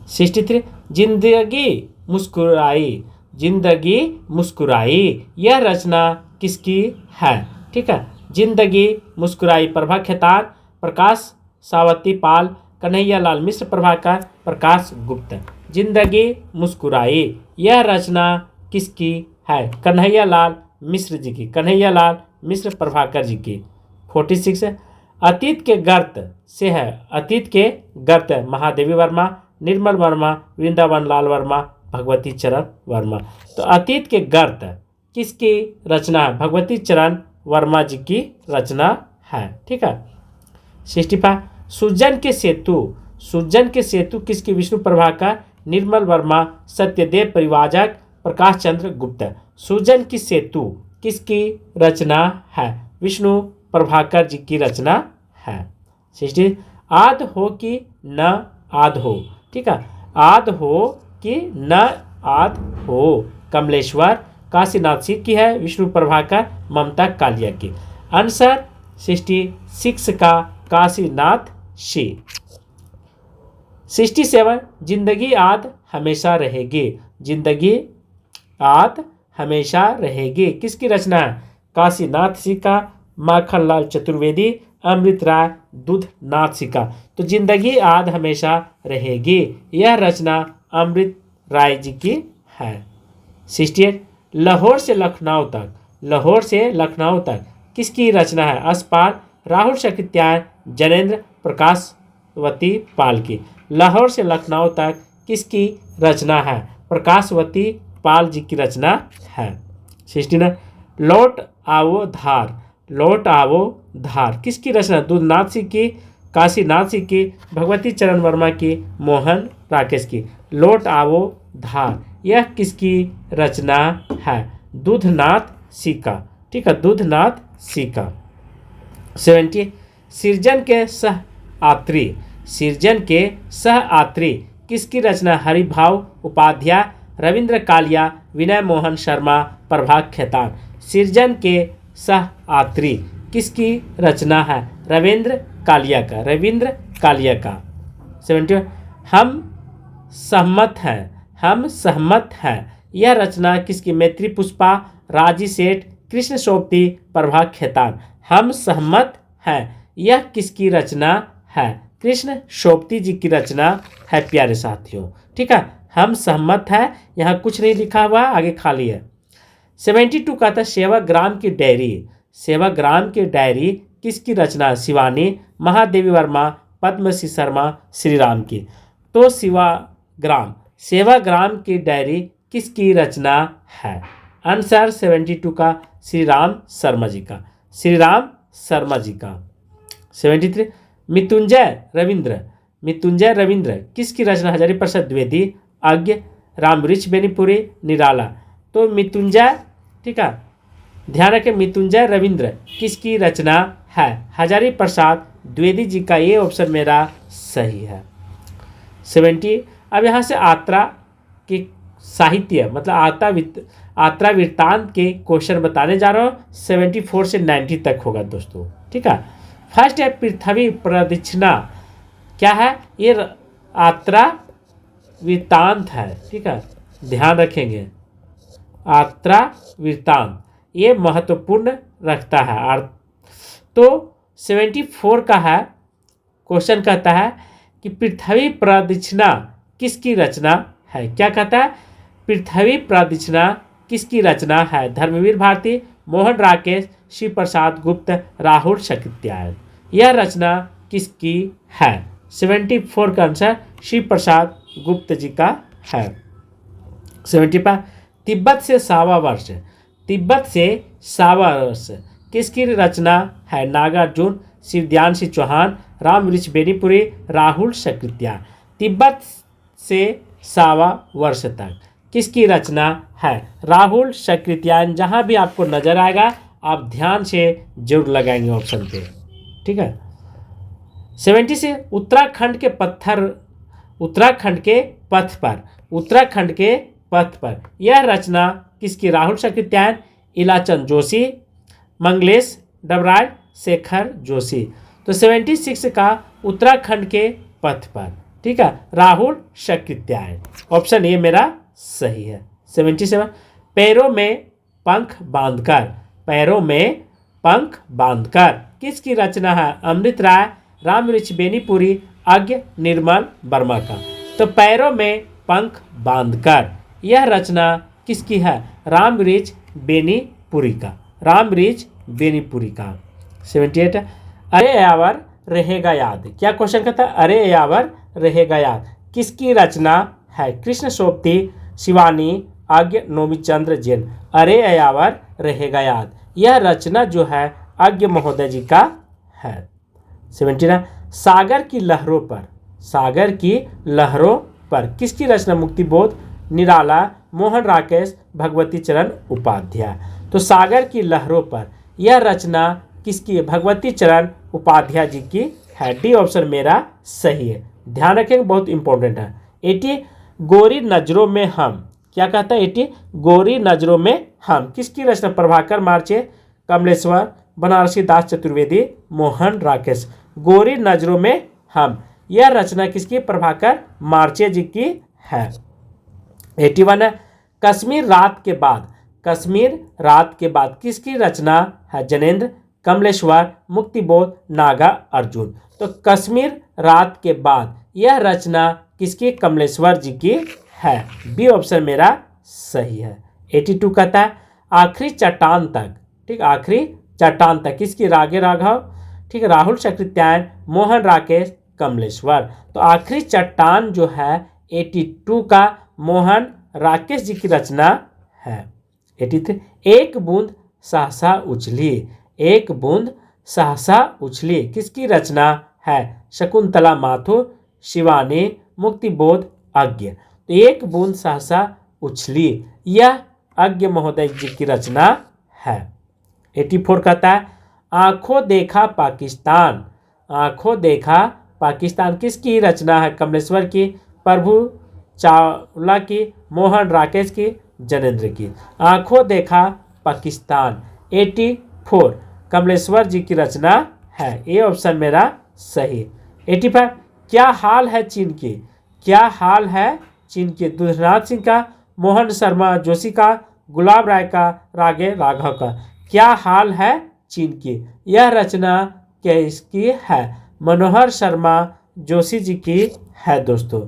63 जिंदगी मुस्कुराई, जिंदगी मुस्कुराई यह रचना किसकी है, ठीक है। जिंदगी मुस्कुराई प्रभा खेतान, प्रकाश सावती पाल, कन्हैया लाल मिश्र प्रभाकर, प्रकाश गुप्त। जिंदगी मुस्कुराई यह रचना किसकी है, कन्हैया लाल मिश्र जी की, कन्हैया लाल मिश्र प्रभाकर जी की। 46 अतीत के गर्त से है, अतीत के गर्त महादेवी वर्मा, निर्मल वर्मा, वृंदावन लाल वर्मा, भगवती चरण वर्मा। तो अतीत के गर्त किसकी रचना है, भगवती चरण वर्मा जी की रचना है, ठीक है। 65 सुजन के सेतु, सुजन के सेतु किसकी, विष्णु प्रभाकर, निर्मल वर्मा, सत्यदेव परिवाजक, प्रकाश चंद्र गुप्त। सुजन की सेतु किसकी रचना है, विष्णु प्रभाकर जी की रचना है। 60 आध हो कि न आध हो, ठीक है, आध हो कि न आध हो, कमलेश्वर काशीनाथ सिंह की है, विष्णु प्रभाकर ममता कालिया की। आंसर 66 का काशीनाथ सिंह। 67 जिंदगी आद हमेशा रहेगी, जिंदगी आद हमेशा रहेगी किसकी रचना है? काशीनाथ सिंह का, माखनलाल चतुर्वेदी, अमृत राय, दूधनाथ सिंह का। तो जिंदगी आद हमेशा रहेगी यह रचना अमृत राय जी की है। 68 लाहौर से लखनऊ तक, लाहौर से लखनऊ तक किसकी रचना है? अस्पाल, राहुल शक्तियान, जनेन्द्र प्रकाशवती पाल की। लाहौर से लखनऊ तक किसकी रचना है? प्रकाशवती पाल जी की रचना है। 69 लौट आओ धार, लौट आओ धार किसकी रचना? दूधनाथ सिंह की, काशीनाथ सिंह की, भगवती चरण वर्मा की, मोहन राकेश की। लौट आओ धार यह किसकी रचना है? दूधनाथ सिंह का, ठीक है, दूधनाथ सिंह का। 70 सृजन के सह आत्री, सृजन के सह आत्री किसकी रचना? हरिभाव उपाध्याय, रविंद्र कालिया, विनय मोहन शर्मा, प्रभात खेतान। सृजन के सह आत्री किसकी रचना है? रविंद्र कालिया का, रविंद्र कालिया का। 71 हम सहमत हैं, हम सहमत हैं यह रचना किसकी? मैत्री पुष्पा, राजी सेठ, कृष्ण सोबती, प्रभात खेतान। हम सहमत हैं यह किसकी रचना है? कृष्ण सोबती जी की रचना है प्यारे साथियों, ठीक है। हम सहमत हैं, यहाँ कुछ नहीं लिखा हुआ, आगे खाली है। 72 का था सेवाग्राम की डायरी, सेवाग्राम की डायरी किसकी रचना? शिवानी, महादेवी वर्मा, पद्मश्री शर्मा, श्री राम की। तो सेवाग्राम, सेवाग्राम की डायरी किसकी रचना है? आंसर 72 का श्री राम शर्मा जी का, श्री राम शर्मा जी का। 73 मृत्युंजय रविंद्र, मृत्युंजय रविंद्र किसकी रचना? हजारी प्रसाद द्विवेदी, अज्ञ, रामवृक्ष बेनीपुरी, निराला। तो मृत्युंजय, ठीक है, ध्यान रखें, मृत्युंजय रविंद्र किसकी रचना है? हजारी प्रसाद द्विवेदी जी का। ये ऑप्शन मेरा सही है। 70 अब यहाँ से आत्रा के साहित्य मतलब आत्रा वृत्तांत के क्वेश्चन बताने जा रहा हूँ। 74 से 90 तक होगा दोस्तों, ठीक है। फर्स्ट है पृथ्वी प्रदक्षिणा, क्या है? ये आत्रा वृत्तांत है, ठीक है, ध्यान रखेंगे। आत्रा वृत्तांत ये महत्वपूर्ण रखता है। तो 74 का है, क्वेश्चन कहता है कि पृथ्वी प्रदक्षिणा किसकी रचना है? क्या कहता है? पृथ्वी प्रदक्षिणा किसकी रचना है? धर्मवीर भारती, मोहन राकेश, शिव प्रसाद गुप्त, राहुल शक्तियान। यह रचना किसकी है? 74 का आंसर शिव प्रसाद गुप्त जी का है। 75 तिब्बत से सावा वर्ष, तिब्बत से सावा वर्ष किसकी रचना है? नागार्जुन, शिवदयान सिंह चौहान, रामवृक्ष बेनीपुरी, राहुल शक्तियान। तिब्बत से सावा वर्ष तक किसकी रचना है? राहुल शक्तियान। जहाँ भी आपको नजर आएगा आप ध्यान से जरूर लगाएंगे ऑप्शन पे, ठीक है। 70 से उत्तराखंड के पत्थर, उत्तराखंड के पथ पर, उत्तराखंड के पथ पर यह रचना किसकी? राहुल शक्तियान, इलाचंद जोशी, मंगलेश डबराज, शेखर जोशी। तो 76 का उत्तराखंड के पथ पर, ठीक है, राहुल शक्तियान। ऑप्शन ए मेरा सही है। 77 पैरों में पंख बांधकर, पैरों में पंख बांधकर किसकी रचना है? अमृत राय, रामवृक्ष बेनीपुरी, अज्ञ, निर्मल वर्मा का। तो पैरों में पंख बांधकर यह रचना किसकी है? रामवृक्ष बेनीपुरी का, रामवृक्ष बेनीपुरी का। 78 अरे यावर रहेगा याद, क्या क्वेश्चन कहता है? अरे यावर रहेगा याद किसकी रचना है? कृष्ण सोबती, शिवानी, अज्ञ, नोमीचंद्र जैन। अरे यावर रहेगा याद यह रचना जो है अज्ञ महोदय जी का है। 79 सागर की लहरों पर, सागर की लहरों पर किसकी रचना? मुक्तिबोध, निराला, मोहन राकेश, भगवती चरण उपाध्याय। तो सागर की लहरों पर यह रचना किसकी है? भगवती चरण उपाध्याय जी की है। डी ऑप्शन मेरा सही है, ध्यान रखेंगे, बहुत इंपॉर्टेंट है। 80 गोरी नजरों में हम, क्या कहता है 80 गोरी नजरों में हम किसकी रचना? प्रभाकर मार्चे, कमलेश्वर, बनारसी दास चतुर्वेदी, मोहन राकेश। गोरी नजरों में हम, यह रचना किसकी? प्रभाकर मार्चे जी की है। 81 है कश्मीर रात के बाद, कश्मीर रात के बाद किसकी रचना है? जनेन्द्र, कमलेश्वर, मुक्तिबोध, नागा अर्जुन। तो कश्मीर रात के बाद यह रचना किसकी? कमलेश्वर जी की है। बी ऑप्शन मेरा सही है। 82 कहता है आखिरी चट्टान तक, ठीक, आखिरी चट्टान तक किसकी? रागे राघव, ठीक है, राहुल सकृत्यायन, मोहन राकेश, कमलेश्वर। तो आखिरी चट्टान जो है 82 का मोहन राकेश जी की रचना है। 83 एक बूंद सहसा उछली, एक बूंद सहसा उछली किसकी रचना है? शकुंतला माथुर, शिवानी, मुक्तिबोध, अज्ञ। तो एक बूंद सहसा उछली यह अज्ञ महोदय जी की रचना है। 84 कहता है आंखों देखा पाकिस्तान, आंखों देखा पाकिस्तान किसकी रचना है? कमलेश्वर की, प्रभु चावला की, मोहन राकेश की, जनेन्द्र की। आंखों देखा पाकिस्तान 84 कमलेश्वर जी की रचना है। ये ऑप्शन मेरा सही। 85 क्या हाल है चीन की, क्या हाल है चीन की? दुर्नाथ सिंह का, मोहन शर्मा जोशी का, गुलाब राय का, रागे राघव का। क्या हाल है चीन की, यह रचना किसकी है? मनोहर शर्मा जोशी जी की है दोस्तों।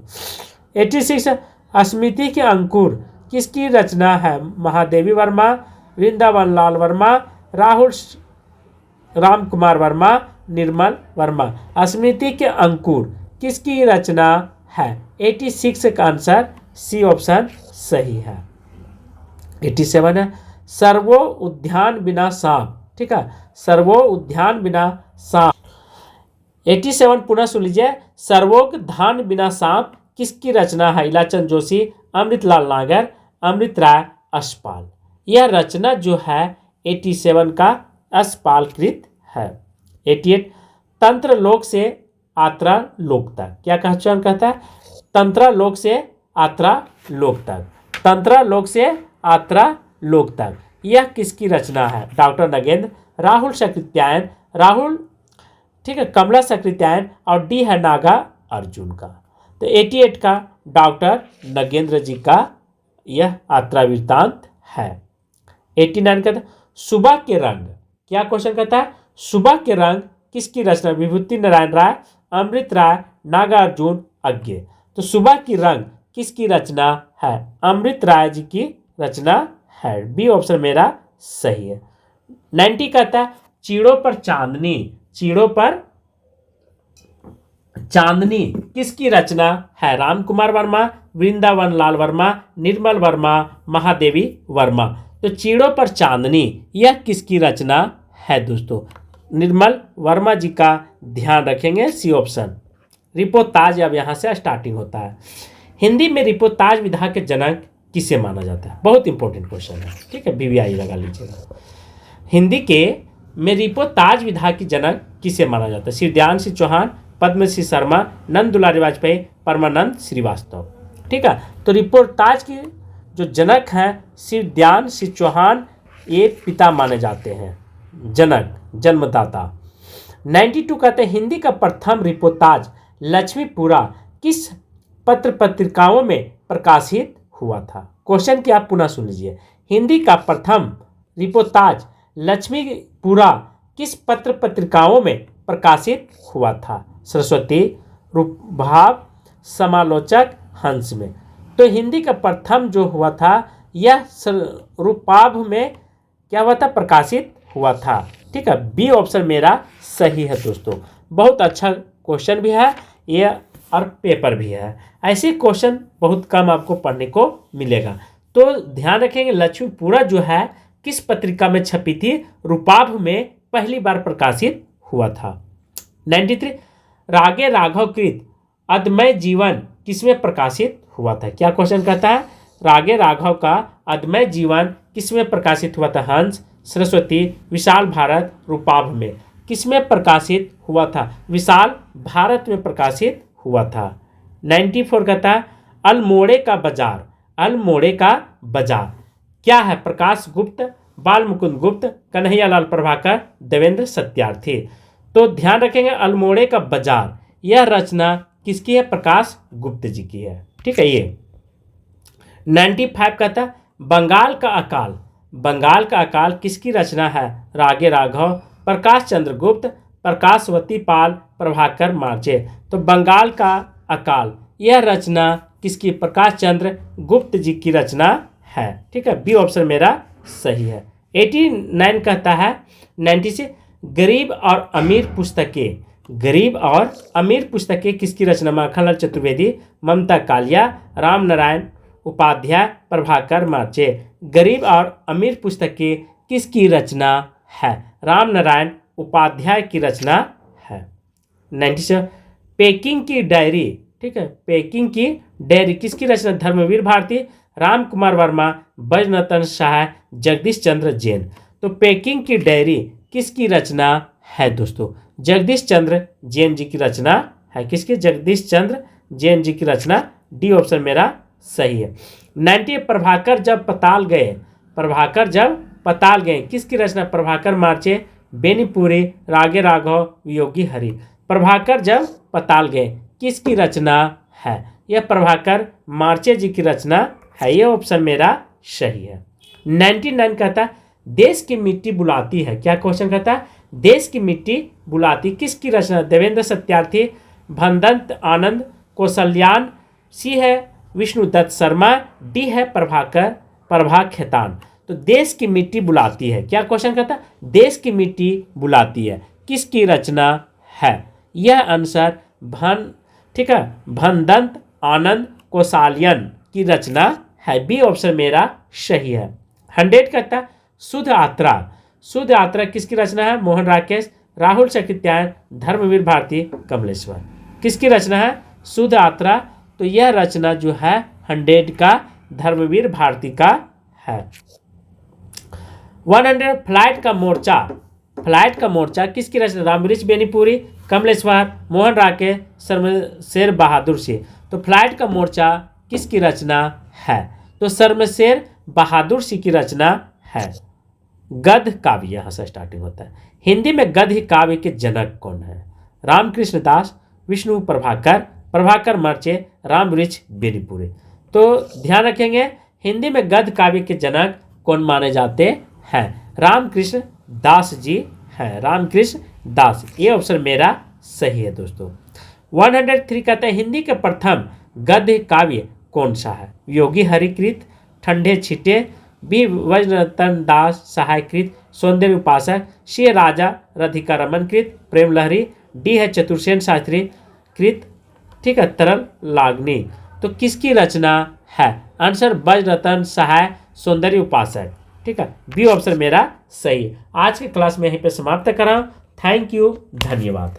86 स्मृति के अंकुर किसकी रचना है? महादेवी वर्मा, वृंदावन लाल वर्मा, राहुल राम कुमार वर्मा, निर्मल वर्मा। स्मृति के अंकुर किसकी रचना है? 86 का आंसर सी ऑप्शन सही है। 87 है सर्वो उद्यान बिना सांप, ठीक है, सर्वो उद्यान बिना सांप। 87 पुनः सुन लीजिए, सर्वोद्यान बिना सांप किसकी रचना है? इलाचंद जोशी, अमृतलाल नागर, अमृत राय, यशपाल। यह रचना जो है 87 का यशपालकृत है। 88 तंत्र लोक से आत्रा लोक तक, क्या क्वेश्चन कहता है? तंत्र लोक से आत्रा लोक तक, तंत्र लोक से आत्रा लोक तक यह किसकी रचना है? डॉक्टर नगेंद्र, राहुल सकृत्यायन, राहुल, ठीक है, कमला सकृत्यायन, और डी है नागा अर्जुन का। तो 88 का डॉक्टर नगेंद्र जी का यह आत्रा वृत्तांत है। 89 का सुबह के रंग, क्या क्वेश्चन कहता है? सुबह के रंग किसकी रचना? विभूति नारायण राय, अमृत राय, नागार्जुन, अज्ञ। तो सुबह की रंग किसकी रचना है? अमृत राय जी की रचना है। बी ऑप्शन मेरा सही है। 90 कहता है चीड़ों पर चांदनी, चीड़ों पर चांदनी किसकी रचना है? राम कुमार वर्मा, वृंदावन लाल वर्मा, निर्मल वर्मा, महादेवी वर्मा। तो चीड़ों पर चांदनी यह किसकी रचना है दोस्तों? निर्मल वर्मा जी का ध्यान रखेंगे, सी ऑप्शन। रिपोताज अब यहाँ से स्टार्टिंग होता है। हिंदी में रिपोताज विधा के जनक किसे माना जाता है? बहुत इंपॉर्टेंट क्वेश्चन है, ठीक है, वीवीआई लगा लीजिएगा। हिंदी के में रिपोताज विधा की जनक किसे माना जाता है? शिवदयान सिंह चौहान, पद्मश्री शर्मा, नंद दुलारी वाजपेयी, परमानंद श्रीवास्तव। ठीक है, तो रिपोर्टाज की जो जनक हैं शिवदयान सिंह चौहान, ये पिता माने जाते हैं, जनक, जन्मदाता। 92 कहते हैं हिंदी का प्रथम रिपोर्टाज लक्ष्मीपुरा किस पत्र पत्रिकाओं में प्रकाशित हुआ था? क्वेश्चन की आप पुनः सुन लीजिए। हिंदी का प्रथम रिपोर्टाज लक्ष्मीपुरा किस पत्र पत्रिकाओं में प्रकाशित हुआ था? सरस्वती, रूपभाव, समालोचक, हंस में। तो हिंदी का प्रथम जो हुआ था यह रूपभाव में क्या हुआ था? प्रकाशित हुआ था। ठीक है, बी ऑप्शन मेरा सही है दोस्तों। बहुत अच्छा क्वेश्चन भी है ये और पेपर भी है। ऐसे क्वेश्चन बहुत कम आपको पढ़ने को मिलेगा, तो ध्यान रखेंगे। लक्ष्मीपुरा जो है किस पत्रिका में छपी थी? रूपाभ में पहली बार प्रकाशित हुआ था। 93 रागे राघव कृत अदमय जीवन किसमें प्रकाशित हुआ था? क्या क्वेश्चन कहता है? रागे राघव का अदमय जीवन किसमें प्रकाशित हुआ था? हंस, सरस्वती, विशाल भारत, रूपाभ में। किसमें प्रकाशित हुआ था? विशाल भारत में प्रकाशित हुआ था। 94 कहता है अल्मोड़े का बाजार। अल्मोड़े का बाजार क्या है? प्रकाश गुप्त, बाल मुकुंद गुप्त, कन्हैयालाल प्रभाकर, देवेंद्र सत्यार्थी। तो ध्यान रखेंगे अल्मोड़े का बाजार यह रचना किसकी है? प्रकाश गुप्त जी की है। ठीक है। ये 95 कहता है बंगाल का अकाल। बंगाल का अकाल किसकी रचना है? रागे राघव, प्रकाश चंद्र गुप्त, प्रकाशवती पाल, प्रभाकर मार्चे। तो बंगाल का अकाल यह रचना किसकी? प्रकाश चंद्र गुप्त जी की रचना है। ठीक है। बी ऑप्शन मेरा सही है। 89 कहता है 96 गरीब और अमीर पुस्तकें। गरीब और अमीर पुस्तकें किसकी रचना? माखनलाल चतुर्वेदी, ममता कालिया, राम नारायण उपाध्याय, प्रभाकर मार्चे। गरीब और अमीर पुस्तकें किसकी रचना है? राम नारायण उपाध्याय की रचना है। 97 पेकिंग की डायरी। ठीक है। पेकिंग की डायरी किसकी रचना? धर्मवीर भारती, राम कुमार वर्मा, बैजनाथ सहाय, जगदीश चंद्र जैन। तो पेकिंग की डायरी किसकी रचना है दोस्तों? जगदीश चंद्र जैन जी की रचना है। किसकी? जगदीश चंद्र जैन जी की रचना। डी ऑप्शन मेरा सही है। 90 प्रभाकर जब पताल गए। प्रभाकर जब पताल गए किसकी रचना? प्रभाकर मार्चे, बेनीपुरी, रागे राघव, योगी हरि। प्रभाकर जब पताल गए किसकी रचना है? यह प्रभाकर मार्चे जी की रचना है। यह ऑप्शन मेरा सही है। 99 कहता है देश की मिट्टी बुलाती है। क्या क्वेश्चन कहता है? देश की मिट्टी बुलाती किसकी रचना? देवेंद्र सत्यार्थी, भनदंत आनंद, कौशल्यान, सी है विष्णुदत्त शर्मा, डी है प्रभा खेतान। तो देश की मिट्टी बुलाती है। क्या क्वेश्चन कहता है? देश की मिट्टी बुलाती है किसकी रचना है? यह आंसर ठीक है भनदंत आनंद कौशल्यान की रचना है। बी ऑप्शन मेरा सही है। 100 कहता है शुद्ध यात्रा। शुद्ध यात्रा किसकी रचना है? मोहन राकेश, राहुल सकित्यायन, धर्मवीर भारती, कमलेश्वर। किसकी रचना है? शुद्ध यात्रा। तो यह रचना जो है 100 का धर्मवीर भारती का है। 100 फ्लाइट का मोर्चा। फ्लाइट का मोर्चा किसकी रचना? रामवृक्ष बेनीपुरी, कमलेश्वर, मोहन राकेश, शर्मशेर बहादुर सिंह। तो फ्लाइट का मोर्चा किसकी रचना है? तो शर्मशेर बहादुर सिंह की रचना है। गद्य काव्य यहाँ से स्टार्टिंग होता है। हिंदी में गद्य काव्य के जनक कौन है? रामकृष्ण दास, विष्णु प्रभाकर, प्रभाकर मार्चे, रामवृक्ष बेनीपुरी। तो ध्यान रखेंगे हिंदी में गद्य काव्य के जनक कौन माने जाते हैं? रामकृष्ण दास जी हैं। रामकृष्ण दास। ये ऑप्शन मेरा सही है दोस्तों। 103 कहते हैं हिंदी के प्रथम गद्य काव्य कौन सा है? योगी हरिकृत, ठंडे छिटे, बी वज्ररतन दास सहायकृत, सौंदर्य उपासक, सी राजा राधिका रमन कृत, प्रेम लहरी, डी है चतुर्सेन शास्त्री कृत। ठीक है। तरल लागनी। तो किसकी रचना है? आंसर वज्ररतन सहाय, सौंदर्य उपासक। ठीक है। बी ऑप्शन मेरा सही। आज की क्लास में यहीं पे समाप्त कर रहा हूं। Thank you. धन्यवाद।